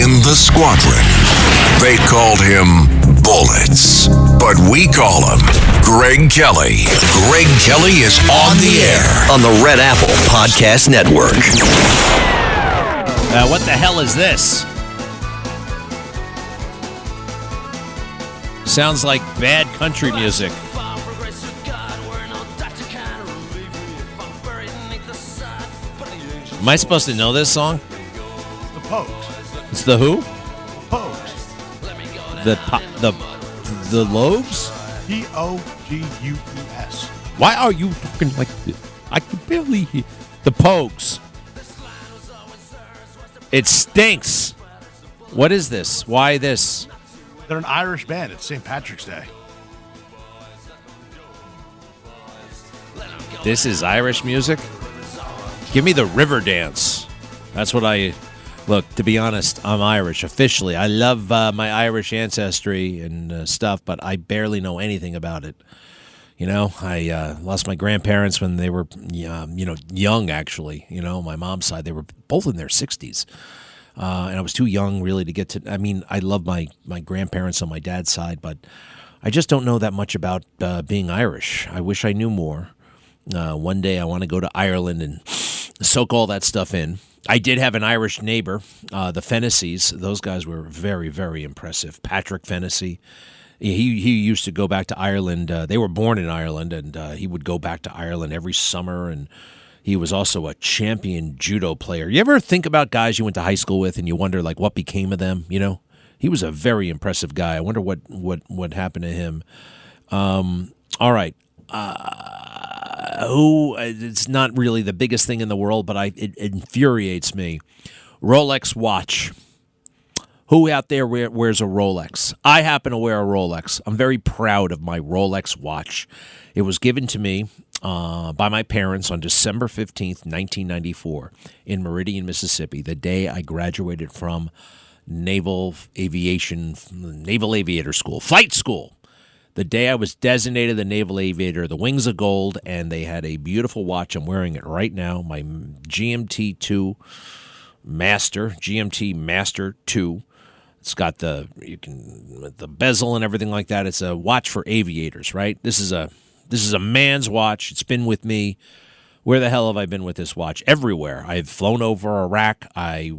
in the squadron. They called him Bullets, but we call him Greg Kelly. Greg Kelly is on the air on the Red Apple Podcast Network. What the hell is this? Sounds like bad country music. Am I supposed to know this song? It's the Pogues. It's the who? Pogues. The Loaves? P-O-G-U-E-S. Why are you talking like this? I can barely hear. The Pogues. It stinks. What is this? Why this? They're an Irish band. It's St. Patrick's Day. This is Irish music? Give me the river dance. That's what I... Look, to be honest, I'm Irish, officially. I love my Irish ancestry and stuff, but I barely know anything about it. You know, I lost my grandparents when they were, young, actually. You know, my mom's side, they were both in their 60s. And I was too young, really, to get to... I mean, I love my grandparents on my dad's side, but I just don't know that much about being Irish. I wish I knew more. One day I want to go to Ireland and soak all that stuff in. I did have an Irish neighbor, the Fennesseys. Those guys were very, very impressive. Patrick Fennessy. He used to go back to Ireland. They were born in Ireland, and he would go back to Ireland every summer, and he was also a champion judo player. You ever think about guys you went to high school with and you wonder, like, what became of them, you know? He was a very impressive guy. I wonder what happened to him. All right. It's not really the biggest thing in the world, but it infuriates me. Rolex watch. Who out there wears a Rolex? I happen to wear a Rolex. I'm very proud of my Rolex watch. It was given to me by my parents on December 15th, 1994 in Meridian, Mississippi, the day I graduated from Naval Aviator School, flight school. The day I was designated the Naval Aviator, the Wings of Gold, and they had a beautiful watch. I'm wearing it right now, my GMT Master 2. It's got the bezel and everything like that. It's a watch for aviators, right? This is a man's watch. It's been with me. Where the hell have I been with this watch? Everywhere. I've flown over Iraq. I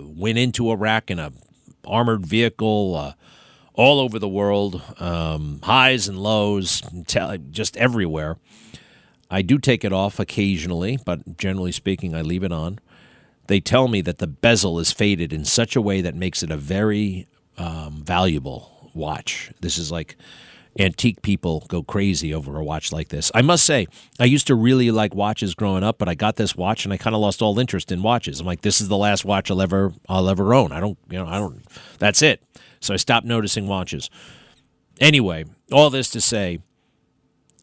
went into Iraq in a armored vehicle. All over the world, highs and lows, just everywhere. I do take it off occasionally, but generally speaking, I leave it on. They tell me that the bezel is faded in such a way that makes it a very valuable watch. This is like antique people go crazy over a watch like this. I must say, I used to really like watches growing up, but I got this watch and I kind of lost all interest in watches. I'm like, this is the last watch I'll ever own. I don't. That's it. So I stopped noticing watches. Anyway, all this to say,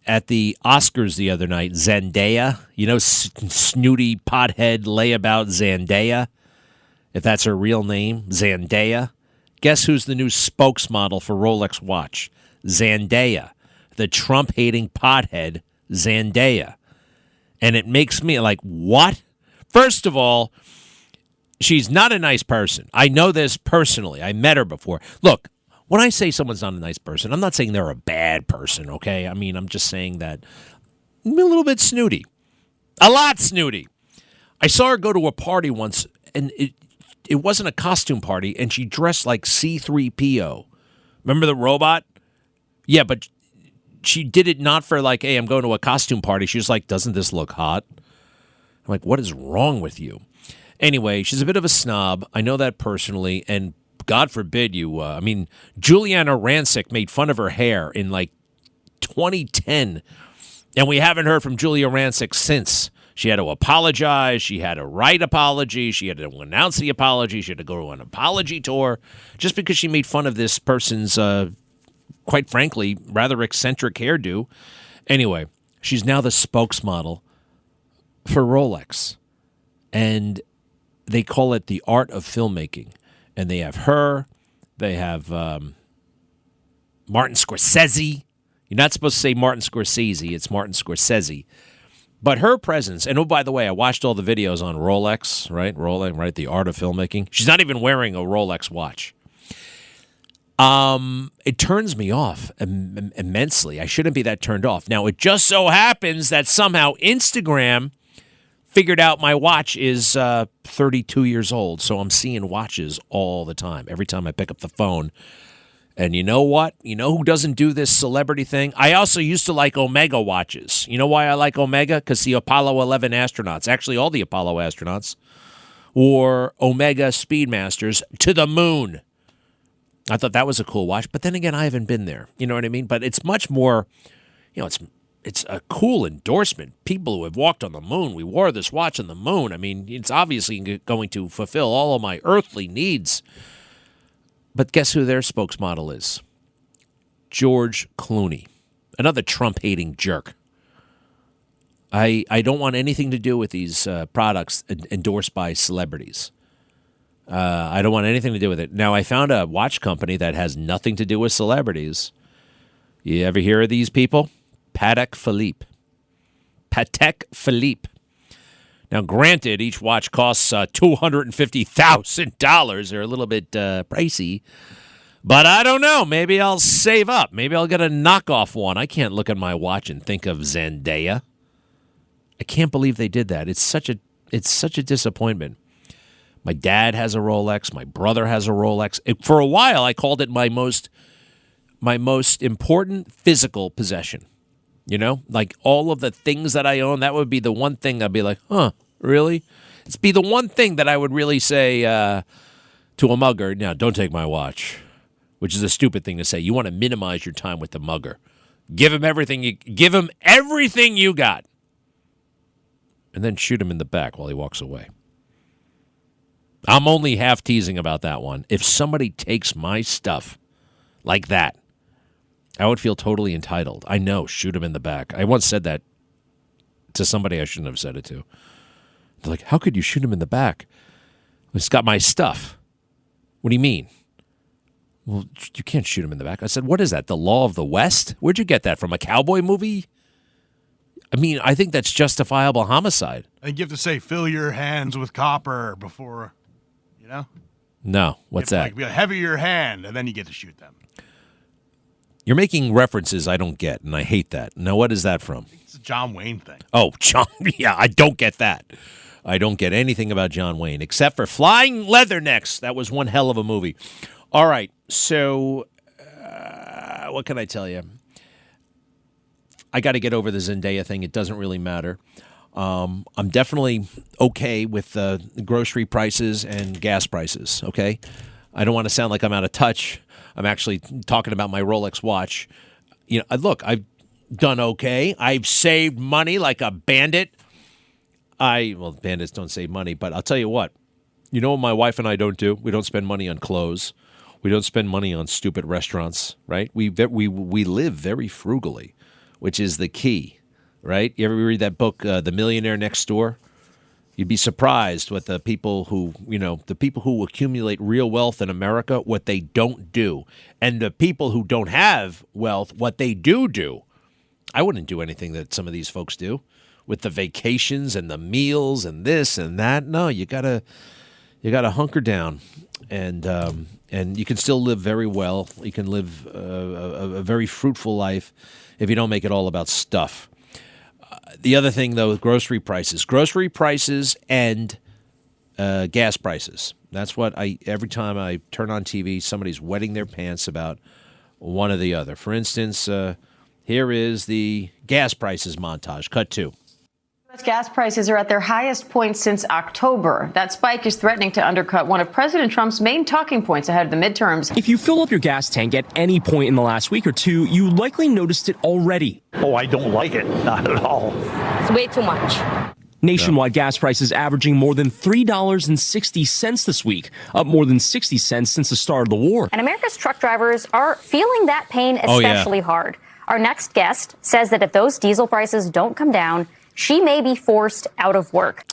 at the Oscars the other night, Zendaya, snooty pothead layabout Zendaya, if that's her real name, Zendaya. Guess who's the new spokesmodel for Rolex watch? Zendaya, the Trump-hating pothead Zendaya. And it makes me like, what? First of all, she's not a nice person. I know this personally. I met her before. Look, when I say someone's not a nice person, I'm not saying they're a bad person, okay? I mean, I'm just saying that I'm a little bit snooty. A lot snooty. I saw her go to a party once, and it wasn't a costume party, and she dressed like C-3PO. Remember the robot? Yeah, but she did it not for like, hey, I'm going to a costume party. She was like, doesn't this look hot? I'm like, what is wrong with you? Anyway, she's a bit of a snob. I know that personally, and God forbid you. Juliana Rancic made fun of her hair in like 2010, and we haven't heard from Julia Rancic since. She had to apologize. She had to write apology. She had to announce the apology. She had to go to an apology tour just because she made fun of this person's, quite frankly, rather eccentric hairdo. Anyway, she's now the spokesmodel for Rolex, and they call it the art of filmmaking. And they have her. They have Martin Scorsese. You're not supposed to say Martin Scorsese. It's Martin Scorsese. But her presence, and oh, by the way, I watched all the videos on Rolex, right? Rolex, right? The art of filmmaking. She's not even wearing a Rolex watch. It turns me off immensely. I shouldn't be that turned off. Now, it just so happens that somehow Instagram figured out my watch is 32 years old, so I'm seeing watches all the time, every time I pick up the phone. And you know what? You know who doesn't do this celebrity thing? I also used to like Omega watches. You know why I like Omega? Because the Apollo 11 astronauts, actually all the Apollo astronauts, wore Omega Speedmasters to the moon. I thought that was a cool watch. But then again, I haven't been there. You know what I mean? But it's much more, it's a cool endorsement. People who have walked on the moon, we wore this watch on the moon. I mean, it's obviously going to fulfill all of my earthly needs. But guess who their spokesmodel is? George Clooney, another Trump-hating jerk. I don't want anything to do with these products endorsed by celebrities. I don't want anything to do with it. Now, I found a watch company that has nothing to do with celebrities. You ever hear of these people? Patek Philippe. Patek Philippe. Now, granted, each watch costs $250,000. They're a little bit pricey. But I don't know. Maybe I'll save up. Maybe I'll get a knockoff one. I can't look at my watch and think of Zendaya. I can't believe they did that. It's such a disappointment. My dad has a Rolex. My brother has a Rolex. For a while, I called it my most important physical possession. You know, like all of the things that I own, that would be the one thing I'd be like, huh, really? It's be the one thing that I would really say to a mugger, now, don't take my watch, which is a stupid thing to say. You want to minimize your time with the mugger. Give him everything you got, and then shoot him in the back while he walks away. I'm only half teasing about that one. If somebody takes my stuff like that, I would feel totally entitled. I know, shoot him in the back. I once said that to somebody I shouldn't have said it to. They're like, how could you shoot him in the back? It's got my stuff. What do you mean? Well, you can't shoot him in the back. I said, what is that, the law of the West? Where'd you get that from, a cowboy movie? I mean, I think that's justifiable homicide. I think you have to say, fill your hands with copper before, No, what's that? Like, heavy your hand, and then you get to shoot them. You're making references I don't get, and I hate that. Now, what is that from? It's a John Wayne thing. Oh, John, yeah, I don't get that. I don't get anything about John Wayne, except for Flying Leathernecks. That was one hell of a movie. All right, so what can I tell you? I got to get over the Zendaya thing. It doesn't really matter. I'm definitely okay with grocery prices and gas prices, okay? I don't want to sound like I'm out of touch. I'm actually talking about my Rolex watch. Look, I've done okay. I've saved money like a bandit. Bandits don't save money, but I'll tell you what. You know what my wife and I don't do? We don't spend money on clothes. We don't spend money on stupid restaurants, right? We live very frugally, which is the key, right? You ever read that book, The Millionaire Next Door? You'd be surprised what the people who accumulate real wealth in America, what they don't do. And the people who don't have wealth, what they do. I wouldn't do anything that some of these folks do with the vacations and the meals and this and that. No, you gotta hunker down, and you can still live very well. You can live a very fruitful life if you don't make it all about stuff. The other thing, though, with grocery prices and gas prices. That's what every time I turn on TV, somebody's wetting their pants about one or the other. For instance, here is the gas prices montage. Cut 2. U.S. gas prices are at their highest point since October. That spike is threatening to undercut one of President Trump's main talking points ahead of the midterms. If you fill up your gas tank at any point in the last week or two, you likely noticed it already. Oh, I don't like it. Not at all. It's way too much. Nationwide gas prices averaging more than $3.60 this week, up more than 60 cents since the start of the war. And America's truck drivers are feeling that pain especially hard. Our next guest says that if those diesel prices don't come down, she may be forced out of work.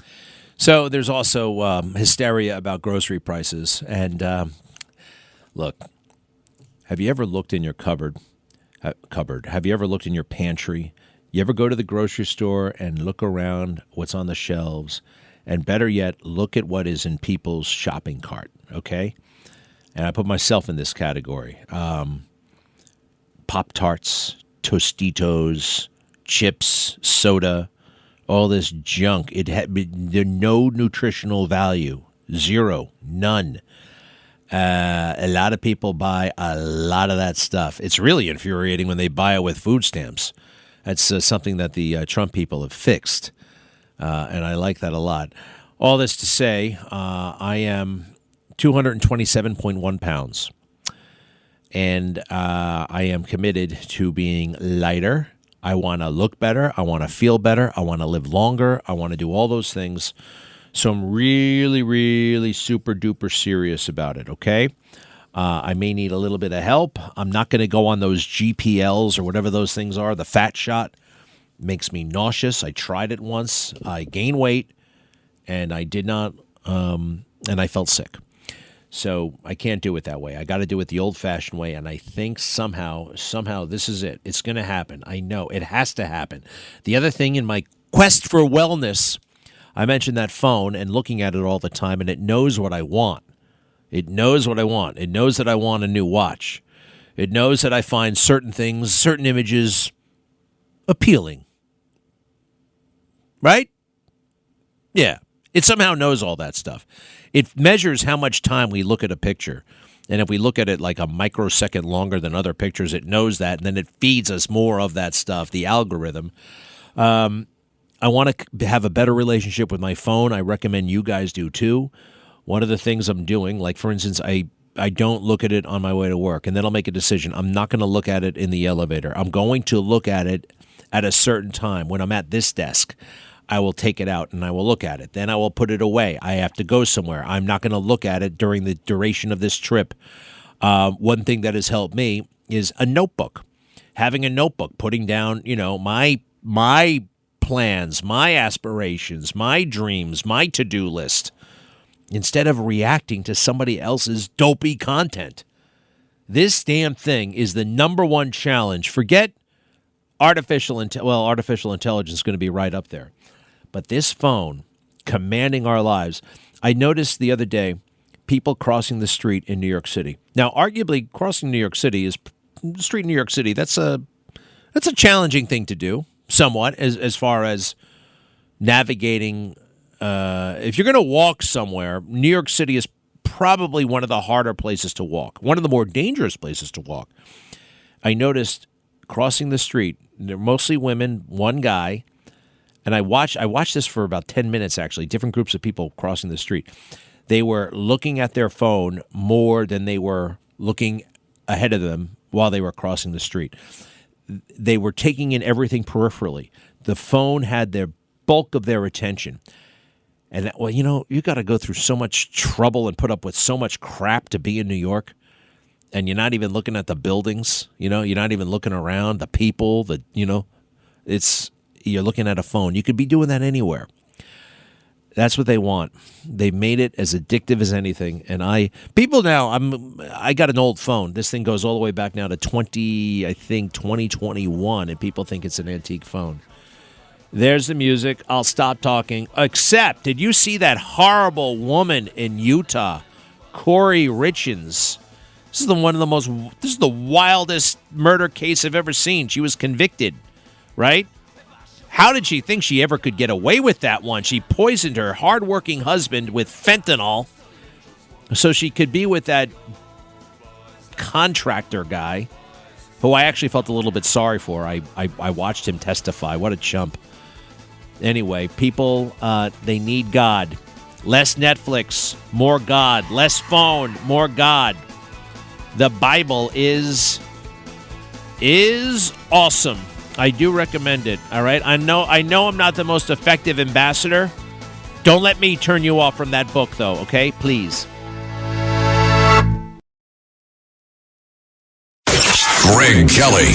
So there's also hysteria about grocery prices. And look, have you ever looked in your cupboard? Have you ever looked in your pantry You ever go to the grocery store and look around what's on the shelves, and better yet, look at what is in people's shopping cart, okay? And I put myself in this category. Pop-Tarts, Tostitos, chips, soda, all this junk. There's no nutritional value. Zero. None. A lot of people buy a lot of that stuff. It's really infuriating when they buy it with food stamps. That's something that the Trump people have fixed, and I like that a lot. All this to say, I am 227.1 pounds, and I am committed to being lighter. I want to look better. I want to feel better. I want to live longer. I want to do all those things. So I'm really, really super duper serious about it, okay? I may need a little bit of help. I'm not going to go on those GPLs or whatever those things are. The fat shot makes me nauseous. I tried it once. I gained weight, and I did not, and I felt sick. So I can't do it that way. I got to do it the old-fashioned way, and I think somehow this is it. It's going to happen. I know. It has to happen. The other thing in my quest for wellness, I mentioned that phone and looking at it all the time, and it knows what I want. It knows what I want. It knows that I want a new watch. It knows that I find certain things, certain images appealing. Right? Yeah. It somehow knows all that stuff. It measures how much time we look at a picture. And if we look at it like a microsecond longer than other pictures, it knows that, and then it feeds us more of that stuff, the algorithm. I want to have a better relationship with my phone. I recommend you guys do too. One of the things I'm doing, like for instance, I don't look at it on my way to work, and then I'll make a decision. I'm not going to look at it in the elevator. I'm going to look at it at a certain time. When I'm at this desk, I will take it out and I will look at it. Then I will put it away. I have to go somewhere. I'm not going to look at it during the duration of this trip. One thing that has helped me is a notebook. Having a notebook, putting down, my plans, my aspirations, my dreams, my to-do list, instead of reacting to somebody else's dopey content. This damn thing is the number one challenge. Forget artificial intelligence is going to be right up there. But this phone commanding our lives. I noticed the other day people crossing the street in New York City. Now, arguably, crossing New York City is street in New York City. That's a challenging thing to do, somewhat, as far as navigating. If you're going to walk somewhere, New York City is probably one of the harder places to walk, one of the more dangerous places to walk. I noticed crossing the street, they're mostly women, one guy, and I watched this for about 10 minutes, actually, different groups of people crossing the street. They were looking at their phone more than they were looking ahead of them while they were crossing the street. They were taking in everything peripherally. The phone had their bulk of their attention. And, you got to go through so much trouble and put up with so much crap to be in New York, and you're not even looking at the buildings, you're not even looking around, the people, you're looking at a phone. You could be doing that anywhere. That's what they want. They've made it as addictive as anything. And I got an old phone. This thing goes all the way back now to 2021, and people think it's an antique phone. There's the music. I'll stop talking. Except, did you see that horrible woman in Utah, Corey Richins? This is the wildest murder case I've ever seen. She was convicted, right? How did she think she ever could get away with that one? She poisoned her hardworking husband with fentanyl so she could be with that contractor guy, who I actually felt a little bit sorry for. I watched him testify. What a chump. Anyway, people, they need God. Less Netflix, more God. Less phone, more God. The Bible is awesome. I do recommend it, all right? I know I'm not the most effective ambassador. Don't let me turn you off from that book, though, okay? Please. Greg Kelly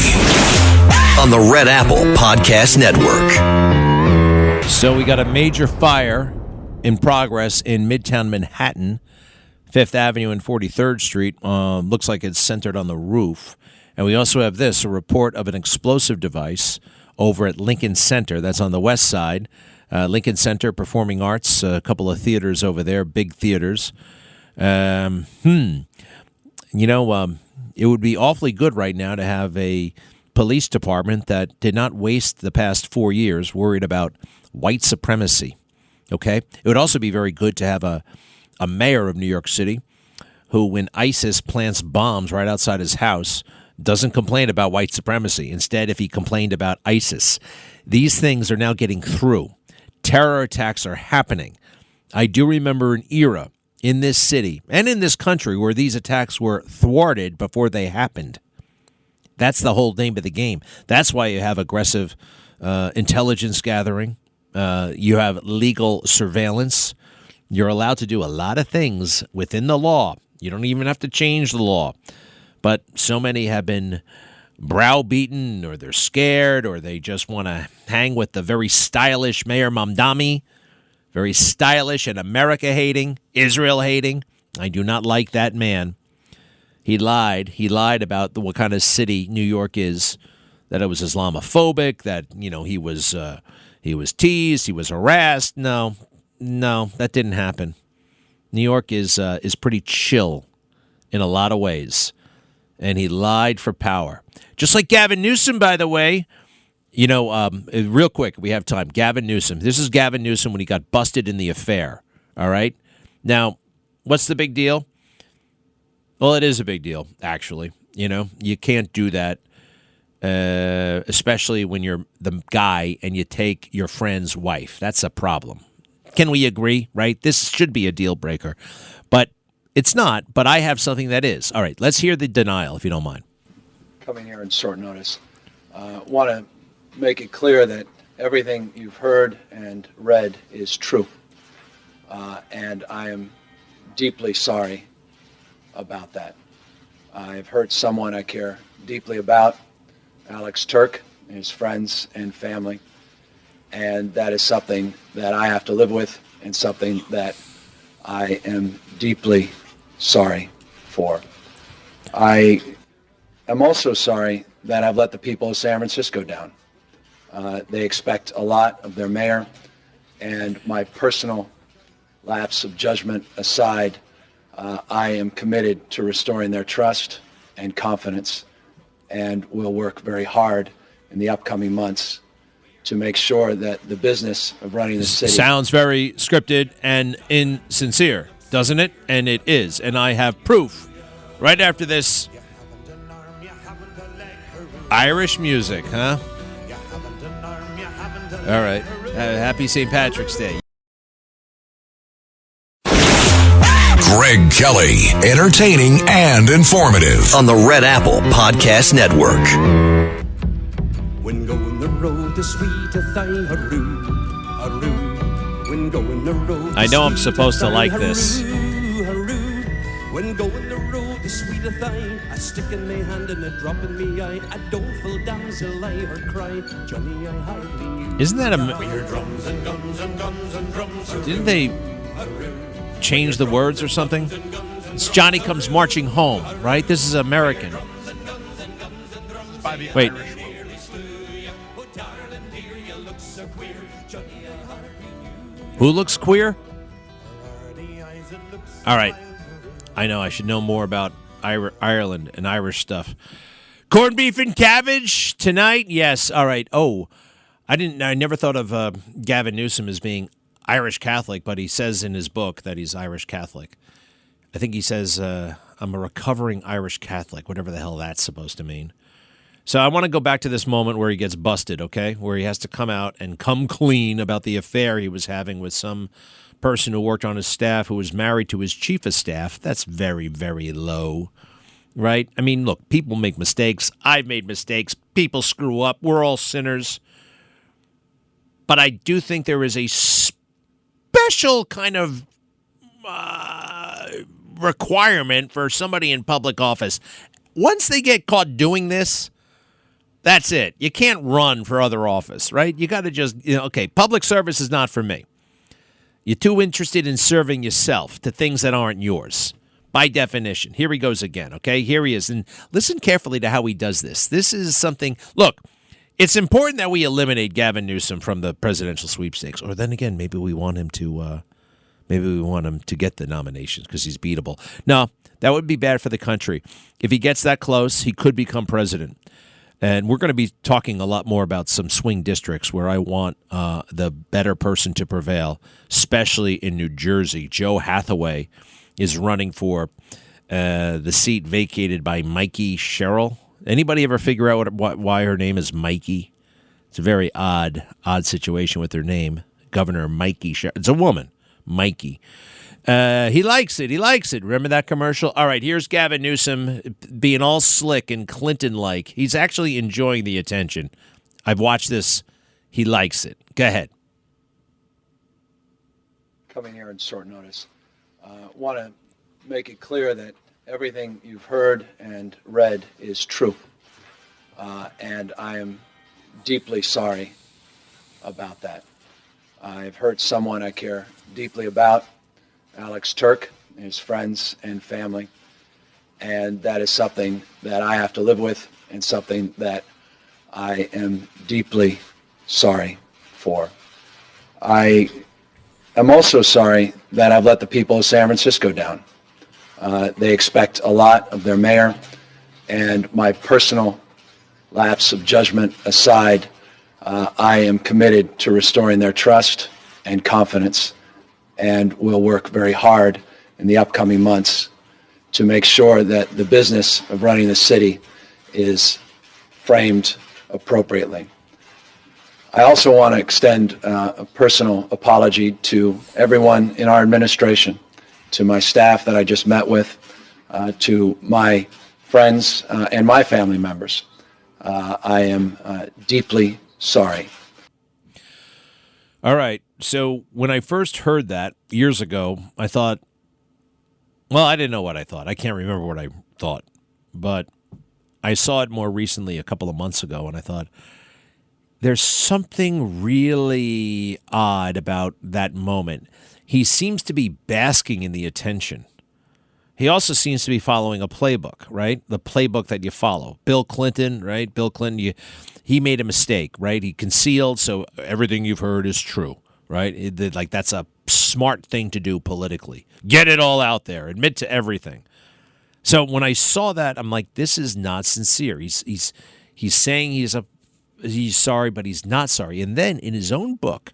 on the Red Apple Podcast Network. So we got a major fire in progress in Midtown Manhattan, 5th Avenue and 43rd Street. Looks like it's centered on the roof. And we also have a report of an explosive device over at Lincoln Center. That's on the west side. Lincoln Center, Performing Arts, a couple of theaters over there, big theaters. It would be awfully good right now to have a police department that did not waste the past 4 years worried about white supremacy. Okay? It would also be very good to have a mayor of New York City who, when ISIS plants bombs right outside his house, doesn't complain about white supremacy. Instead, if he complained about ISIS. These things are now getting through. Terror attacks are happening. I do remember an era in this city and in this country where these attacks were thwarted before they happened. That's the whole name of the game. That's why you have aggressive intelligence gathering. You have legal surveillance. You're allowed to do a lot of things within the law. You don't even have to change the law. But so many have been browbeaten, or they're scared, or they just want to hang with the very stylish Mayor Mamdani, very stylish and America-hating, Israel-hating. I do not like that man. He lied. He lied about what kind of city New York is, that it was Islamophobic, that he was teased, he was harassed. No, that didn't happen. New York is pretty chill in a lot of ways. And he lied for power. Just like Gavin Newsom, by the way. Real quick, we have time. Gavin Newsom. This is Gavin Newsom when he got busted in the affair. All right? Now, what's the big deal? Well, it is a big deal, actually. You can't do that, especially when you're the guy and you take your friend's wife. That's a problem. Can we agree, right? This should be a deal breaker. But it's not, but I have something that is. All right, let's hear the denial, if you don't mind. Coming here in short notice. Want to make it clear that everything you've heard and read is true. And I am deeply sorry about that. I've hurt someone I care deeply about, Alex Turk, his friends and family. And that is something that I have to live with, and something that I am deeply sorry for. I am also sorry that I've let the people of San Francisco down. They expect a lot of their mayor, and my personal lapse of judgment aside, I am committed to restoring their trust and confidence, and will work very hard in the upcoming months to make sure that the business of running the city... Sounds very scripted and insincere, doesn't it? And it is. And I have proof right after this. Irish music, huh? All right. Happy St. Patrick's Day. Greg Kelly, entertaining and informative. On the Red Apple Podcast Network. When going the road to sweet when going the road. I know I'm supposed to like this. When going the road to sweet a stick in my hand and a drop in me eye. I don't feel damsel I heard cry. Johnny, I hardly knew. Isn't that a? Drums and guns and guns and drums. Didn't they change the words or something? It's Johnny Comes Marching Home, right? This is American. Wait. Who looks queer? All right. I know I should know more about Ireland and Irish stuff. Corned beef and cabbage tonight? Yes. All right. Oh, I never thought of Gavin Newsom as being Irish Catholic, but he says in his book that he's Irish Catholic. I think he says, I'm a recovering Irish Catholic, whatever the hell that's supposed to mean. So I want to go back to this moment where he gets busted, okay? Where he has to come out and come clean about the affair he was having with some person who worked on his staff who was married to his chief of staff. That's very, very low, right? I mean, look, people make mistakes. I've made mistakes. People screw up. We're all sinners. But I do think there is a special kind of requirement for somebody in public office. Once they get caught doing this, that's it. You can't run for other office, right? You got to just, okay, public service is not for me. You're too interested in serving yourself to things that aren't yours, by definition. Here he goes again, okay? Here he is. And listen carefully to how he does this. This is something, look, It's important that we eliminate Gavin Newsom from the presidential sweepstakes. Or then again, maybe we want him to get the nominations because he's beatable. No, that would be bad for the country. If he gets that close, he could become president. And we're going to be talking a lot more about some swing districts where I want the better person to prevail, especially in New Jersey. Joe Hathaway is running for the seat vacated by Mikey Sherrill. Anybody ever figure out why her name is Mikey? It's a very odd situation with her name. Governor Mikey Sherrill. It's a woman, Mikey. He likes it. He likes it. Remember that commercial? All right, here's Gavin Newsom being all slick and Clinton-like. He's actually enjoying the attention. I've watched this. He likes it. Go ahead. Coming here in short notice. Want to make it clear that everything you've heard and read is true. And I am deeply sorry about that. I've hurt someone I care deeply about, Alex Turk, his friends and family. And that is something that I have to live with and something that I am deeply sorry for. I am also sorry that I've let the people of San Francisco down. They expect a lot of their mayor, and my personal lapse of judgment aside, I am committed to restoring their trust and confidence, and will work very hard in the upcoming months to make sure that the business of running the city is framed appropriately. I also want to extend a personal apology to everyone in our administration, to my staff that I just met with, to my friends and my family members. I am deeply sorry. All right. So when I first heard that years ago, I thought, well, I didn't know what I thought. I can't remember what I thought. But I saw it more recently a couple of months ago, and I thought, there's something really odd about that moment. He seems to be basking in the attention. He also seems to be following a playbook, right? The playbook that you follow. Bill Clinton, right? Bill Clinton, he made a mistake, right? He concealed, so everything you've heard is true, right? That's a smart thing to do politically. Get it all out there. Admit to everything. So when I saw that, I'm like, this is not sincere. He's saying he's sorry, but he's not sorry. And then in his own book,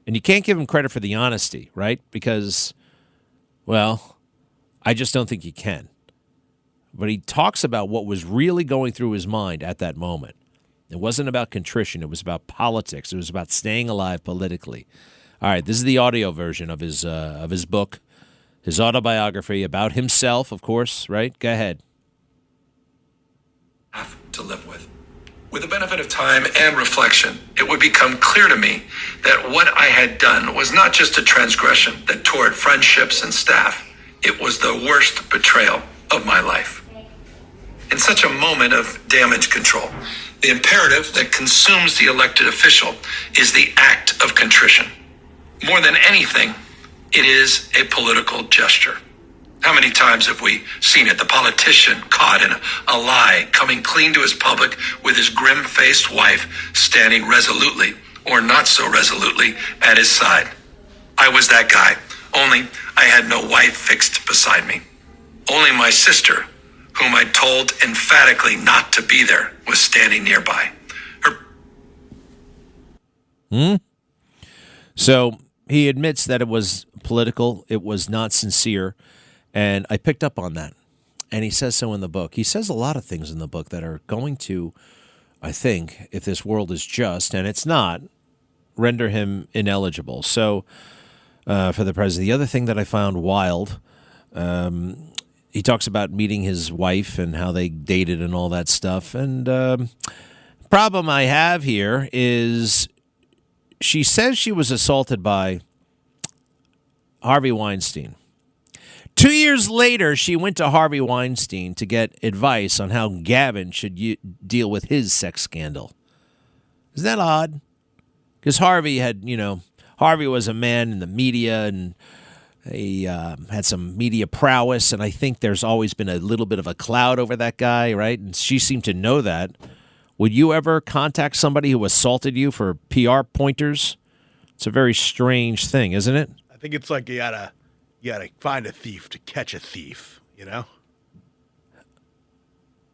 and you can't give him credit for the honesty, right? Because, well, I just don't think you can. But he talks about what was really going through his mind at that moment. It wasn't about contrition. It was about politics. It was about staying alive politically. All right, this is the audio version of his book, his autobiography about himself, of course, right? Go ahead. Have to live with. With the benefit of time and reflection, it would become clear to me that what I had done was not just a transgression that tore at friendships and staff. It was the worst betrayal of my life. In such a moment of damage control, the imperative that consumes the elected official is the act of contrition. More than anything, it is a political gesture. How many times have we seen it? The politician caught in a lie, coming clean to his public with his grim-faced wife standing resolutely, or not so resolutely, at his side. I was that guy, only I had no wife fixed beside me. Only my sister, whom I told emphatically not to be there, was standing nearby. So he admits that it was political, it was not sincere, and I picked up on that. And he says so in the book. He says a lot of things in the book that are going to, I think, if this world is just, and it's not, render him ineligible. So for the president. The other thing that I found wild, he talks about meeting his wife and how they dated and all that stuff. And problem I have here is she says she was assaulted by Harvey Weinstein. 2 years later, she went to Harvey Weinstein to get advice on how Gavin should deal with his sex scandal. Isn't that odd? Because Harvey was a man in the media, and he had some media prowess, and I think there's always been a little bit of a cloud over that guy, right? And she seemed to know that. Would you ever contact somebody who assaulted you for PR pointers? It's a very strange thing, isn't it? I think it's like you gotta find a thief to catch a thief. You know,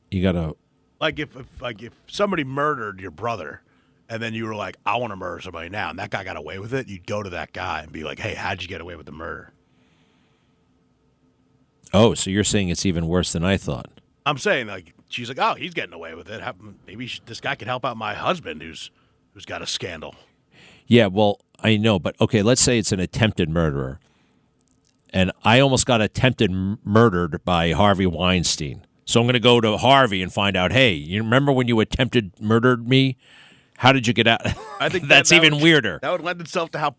you gotta like if somebody murdered your brother, and then you were like, I want to murder somebody now, and that guy got away with it, you'd go to that guy and be like, hey, how'd you get away with the murder? Oh, so you're saying it's even worse than I thought. I'm saying, like, she's like, oh, he's getting away with it. Maybe this guy could help out my husband who's got a scandal. Yeah, well, I know, but okay, let's say it's an attempted murderer. And I almost got attempted murdered by Harvey Weinstein. So I'm going to go to Harvey and find out, hey, you remember when you attempted murdered me? How did you get out? I think that's even weirder. That would lend itself to how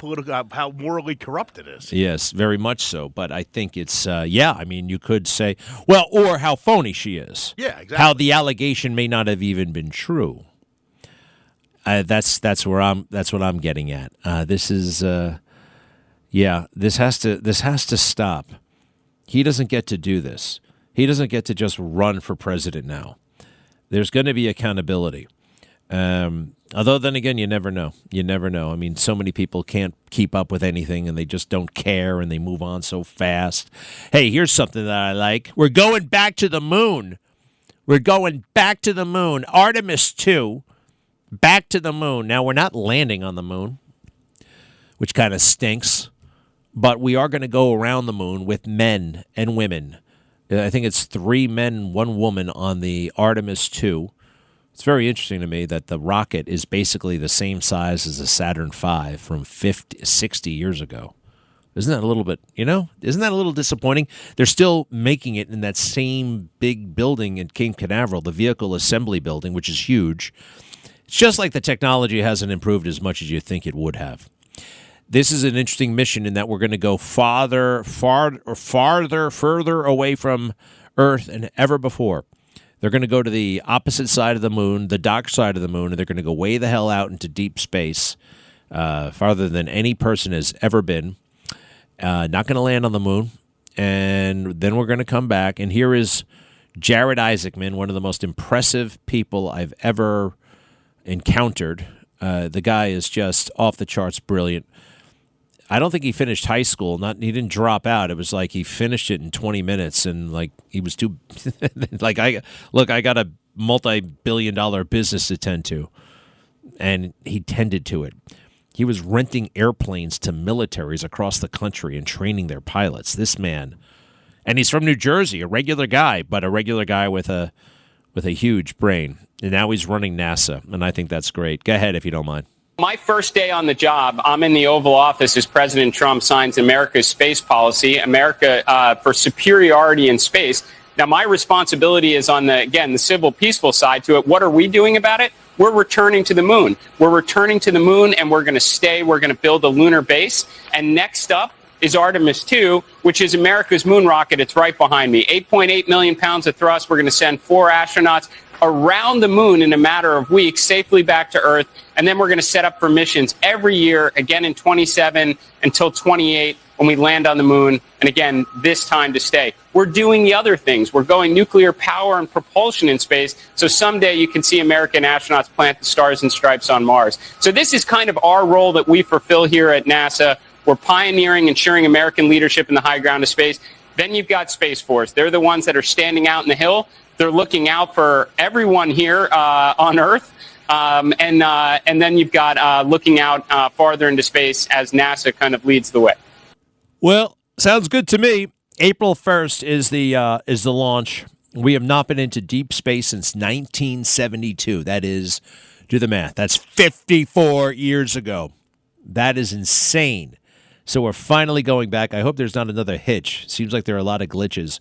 morally corrupt it is. Yes, very much so. But I think it's, I mean, you could say, well, or how phony she is. Yeah, exactly. How the allegation may not have even been true. That's what I'm getting at. This is, this has to stop. He doesn't get to do this. He doesn't get to just run for president now. There's going to be accountability. Although then again, you never know. You never know. I mean, so many people can't keep up with anything and they just don't care and they move on so fast. Hey, here's something that I like. We're going back to the moon. We're going back to the moon. Artemis 2, back to the moon. Now, we're not landing on the moon, which kind of stinks, but we are going to go around the moon with men and women. I think it's 3 men, 1 woman on the Artemis 2. It's very interesting to me that the rocket is basically the same size as the Saturn V from 60 years ago. Isn't that a little bit, isn't that a little disappointing? They're still making it in that same big building in Cape Canaveral, the Vehicle Assembly Building, which is huge. It's just like the technology hasn't improved as much as you think it would have. This is an interesting mission in that we're going to go further away from Earth than ever before. They're going to go to the opposite side of the moon, the dark side of the moon, and they're going to go way the hell out into deep space, farther than any person has ever been. Not going to land on the moon. And then we're going to come back. And here is Jared Isaacman, one of the most impressive people I've ever encountered. The guy is just off the charts brilliant. I don't think he finished high school. He didn't drop out. It was like he finished it in 20 minutes, and like he was too. Like I got a multi-billion-dollar business to tend to, and he tended to it. He was renting airplanes to militaries across the country and training their pilots. This man, and he's from New Jersey, a regular guy, but a regular guy with a huge brain. And now he's running NASA, and I think that's great. Go ahead if you don't mind. My first day on the job, I'm in the Oval Office as President Trump signs America's space policy, America for superiority in space. Now, my responsibility is on the civil, peaceful side to it. What are we doing about it? We're returning to the moon. We're returning to the moon, and we're going to stay. We're going to build a lunar base. And next up is Artemis 2, which is America's moon rocket. It's right behind me. 8.8 million pounds of thrust. We're going to send 4 astronauts around the moon in a matter of weeks, safely back to Earth. And then we're going to set up for missions every year, again in 27 until 28, when we land on the moon. And again, this time to stay. We're doing the other things. We're going nuclear power and propulsion in space. So someday you can see American astronauts plant the stars and stripes on Mars. So this is kind of our role that we fulfill here at NASA. We're pioneering, ensuring American leadership in the high ground of space. Then you've got Space Force. They're the ones that are standing out in the hill. They're looking out for everyone here on Earth. And then you've got looking out farther into space as NASA kind of leads the way. Well, sounds good to me. April 1st is the launch. We have not been into deep space since 1972. That is, do the math. That's 54 years ago. That is insane. So we're finally going back. I hope there's not another hitch. Seems like there are a lot of glitches.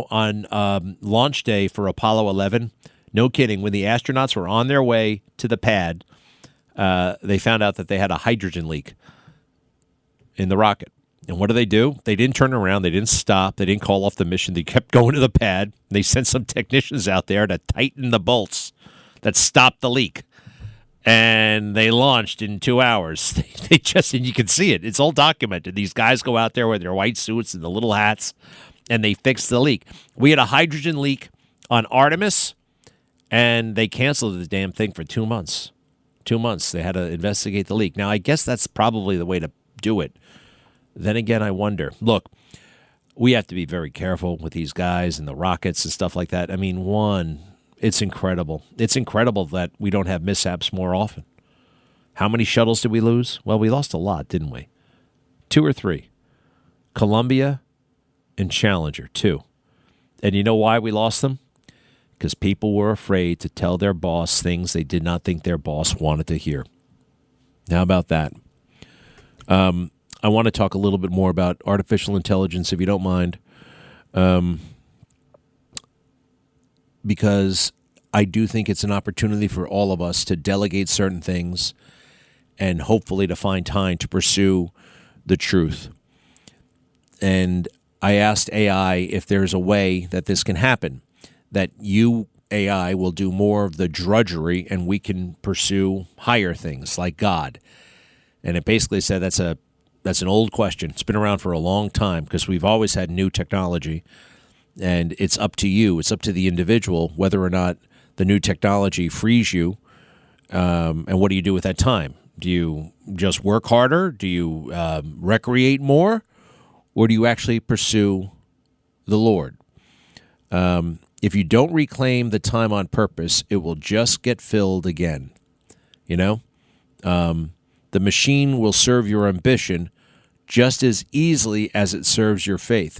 On launch day for Apollo 11, no kidding, when the astronauts were on their way to the pad, they found out that they had a hydrogen leak in the rocket. And what do? They didn't turn around. They didn't stop. They didn't call off the mission. They kept going to the pad. They sent some technicians out there to tighten the bolts that stopped the leak. And they launched in 2 hours. They just, and you can see it. It's all documented. These guys go out there with their white suits and the little hats, and they fix the leak. We had a hydrogen leak on Artemis. And they canceled the damn thing for 2 months. 2 months. They had to investigate the leak. Now, I guess that's probably the way to do it. Then again, I wonder. Look, we have to be very careful with these guys and the rockets and stuff like that. I mean, it's incredible. It's incredible that we don't have mishaps more often. How many shuttles did we lose? Well, we lost a lot, didn't we? 2 or 3. Columbia and Challenger, 2. And you know why we lost them? Because people were afraid to tell their boss things they did not think their boss wanted to hear. How about that? I want to talk a little bit more about artificial intelligence, if you don't mind, because I do think it's an opportunity for all of us to delegate certain things and hopefully to find time to pursue the truth. And I asked AI if there's a way that this can happen, that you, AI, will do more of the drudgery and we can pursue higher things like God. And it basically said that's an old question. It's been around for a long time because we've always had new technology, and it's up to you. It's up to the individual whether or not the new technology frees you, and what do you do with that time? Do you just work harder? Do you recreate more? Or do you actually pursue the Lord? If you don't reclaim the time on purpose, it will just get filled again. You know? The machine will serve your ambition just as easily as it serves your faith.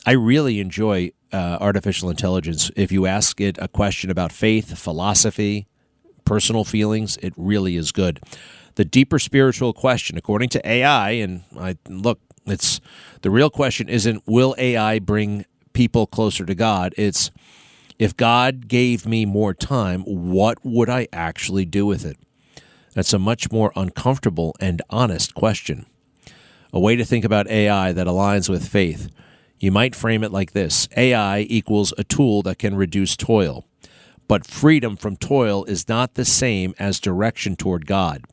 I really enjoy artificial intelligence. If you ask it a question about faith, philosophy, personal feelings, it really is good. The deeper spiritual question, according to AI, and it's the real question isn't will AI bring people closer to God? It's if God gave me more time, what would I actually do with it? That's a much more uncomfortable and honest question. A way to think about AI that aligns with faith. You might frame it like this. AI equals a tool that can reduce toil. But freedom from toil is not the same as direction toward God.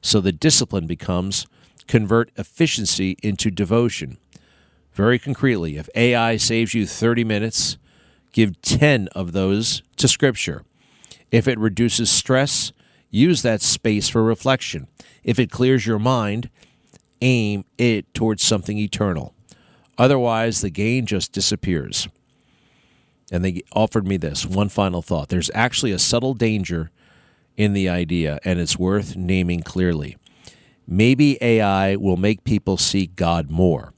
So the discipline becomes convert efficiency into devotion. Very concretely, if AI saves you 30 minutes, give 10 of those to Scripture. If it reduces stress, use that space for reflection. If it clears your mind, aim it towards something eternal. Otherwise, the gain just disappears. And they offered me this one final thought. There's actually a subtle danger in the idea, and it's worth naming clearly. Maybe AI will make people seek God more.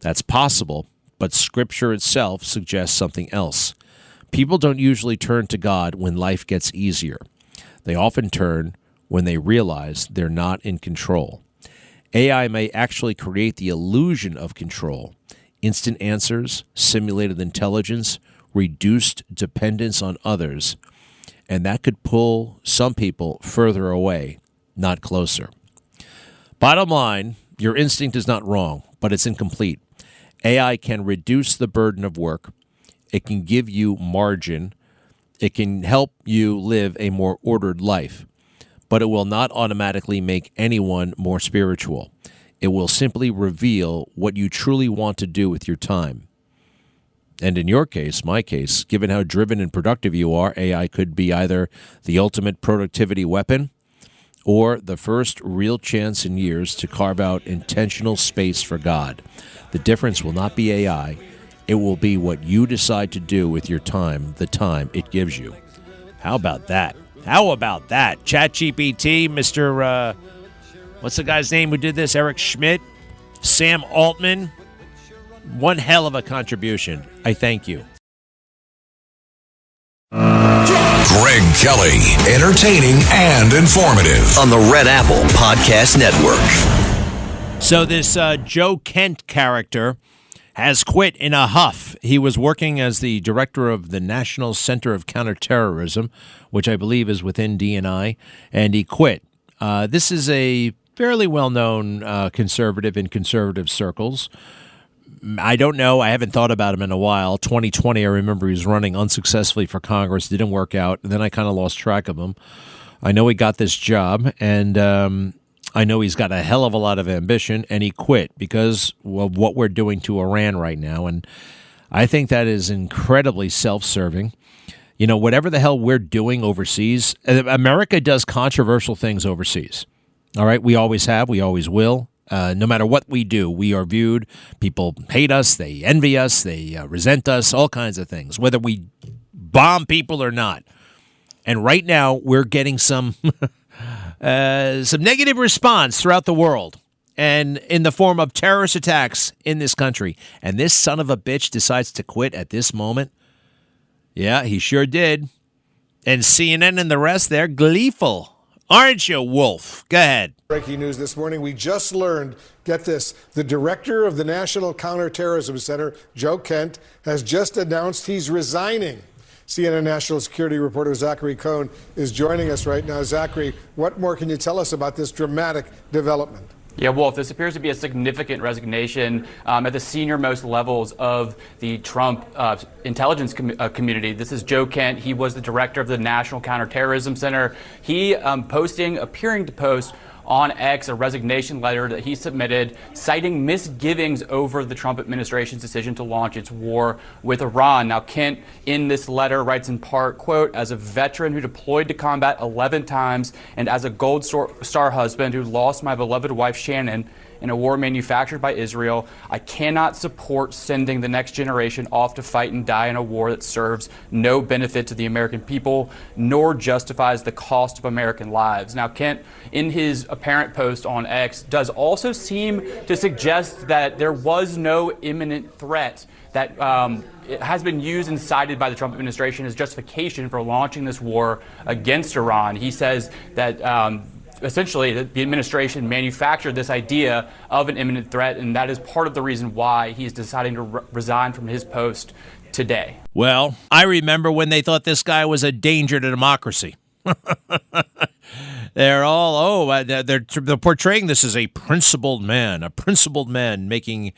That's possible, but Scripture itself suggests something else. People don't usually turn to God when life gets easier. They often turn when they realize they're not in control. AI may actually create the illusion of control. Instant answers, simulated intelligence, reduced dependence on others, and that could pull some people further away, not closer. Bottom line, your instinct is not wrong, but it's incomplete. AI can reduce the burden of work. It can give you margin. It can help you live a more ordered life, but it will not automatically make anyone more spiritual. It will simply reveal what you truly want to do with your time. And in your case, my case, given how driven and productive you are, AI could be either the ultimate productivity weapon or the first real chance in years to carve out intentional space for God. The difference will not be AI. It will be what you decide to do with your time, the time it gives you. How about that? How about that? ChatGPT, Mr. What's the guy's name who did this? Eric Schmidt? Sam Altman? One hell of a contribution. I thank you. Greg Kelly, entertaining and informative on the Red Apple Podcast Network. So this Joe Kent character has quit in a huff. He was working as the director of the National Center of Counterterrorism, which I believe is within DNI, and he quit. This is a fairly well-known conservative in conservative circles. I don't know. I haven't thought about him in a while. 2020, I remember he was running unsuccessfully for Congress. Didn't work out. And then I kind of lost track of him. I know he got this job, and I know he's got a hell of a lot of ambition, and he quit because of what we're doing to Iran right now. And I think that is incredibly self-serving. You know, whatever the hell we're doing overseas, America does controversial things overseas. All right? We always have. We always will. No matter what we do, we are viewed. People hate us. They envy us. They resent us. All kinds of things, whether we bomb people or not. And right now, we're getting some negative response throughout the world, and in the form of terrorist attacks in this country. And this son of a bitch decides to quit at this moment. Yeah, he sure did. And CNN and the rest, they're gleeful. Aren't you, Wolf? Go ahead. Breaking news this morning. We just learned, get this, the director of the National Counterterrorism Center, Joe Kent, has just announced he's resigning. CNN national security reporter Zachary Cohn is joining us right now. Zachary, what more can you tell us about this dramatic development? Yeah, Wolf, this appears to be a significant resignation at the senior-most levels of the Trump intelligence community. This is Joe Kent. He was the director of the National Counterterrorism Center. He appearing to post on X a resignation letter that he submitted citing misgivings over the Trump administration's decision to launch its war with Iran. Now, Kent in this letter writes in part, quote, as a veteran who deployed to combat 11 times and as a Gold Star husband who lost my beloved wife Shannon in a war manufactured by Israel, I cannot support sending the next generation off to fight and die in a war that serves no benefit to the American people, nor justifies the cost of American lives. Now, Kent, in his apparent post on X, does also seem to suggest that there was no imminent threat that it has been used and cited by the Trump administration as justification for launching this war against Iran. He says that essentially, the administration manufactured this idea of an imminent threat, and that is part of the reason why he is deciding to resign from his post today. Well, I remember when they thought this guy was a danger to democracy. They're all, they're portraying this as a principled man making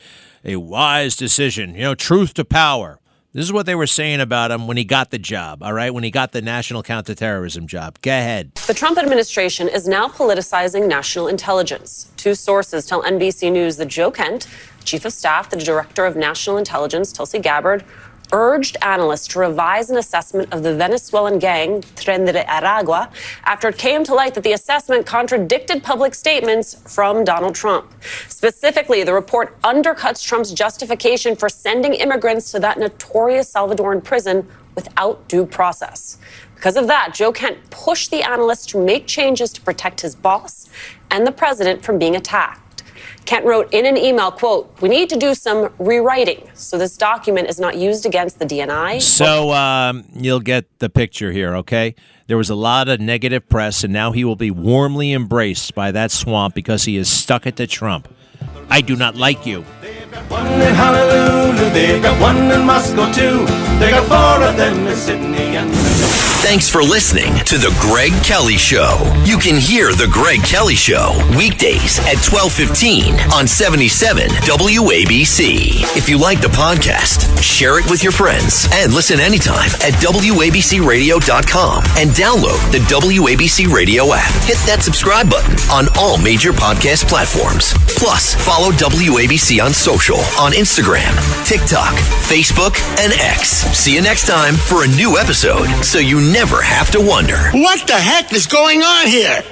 a wise decision, truth to power. This is what they were saying about him when he got the job, all right, when he got the national counterterrorism job. Go ahead. The Trump administration is now politicizing national intelligence. Two sources tell NBC News that Joe Kent, chief of staff, the director of national intelligence, Tulsi Gabbard, urged analysts to revise an assessment of the Venezuelan gang, Tren de Aragua, after it came to light that the assessment contradicted public statements from Donald Trump. Specifically, the report undercuts Trump's justification for sending immigrants to that notorious Salvadoran prison without due process. Because of that, Joe Kent pushed the analysts to make changes to protect his boss and the president from being attacked. Kent wrote in an email, quote, we need to do some rewriting so this document is not used against the DNI. So you'll get the picture here, okay? There was a lot of negative press, and now he will be warmly embraced by that swamp because he is stuck it to Trump. I do not like you. One in Honolulu, they've got one in Moscow too. They got four of them in Sydney and Thanks for listening to The Greg Kelly Show. You can hear The Greg Kelly Show weekdays at 12:15 on 77 WABC. If you like the podcast, share it with your friends and listen anytime at WABCRadio.com and download the WABC Radio app. Hit that subscribe button on all major podcast platforms. Plus, follow WABC on social on Instagram, TikTok, Facebook, and X. See you next time for a new episode so you never have to wonder. What the heck is going on here?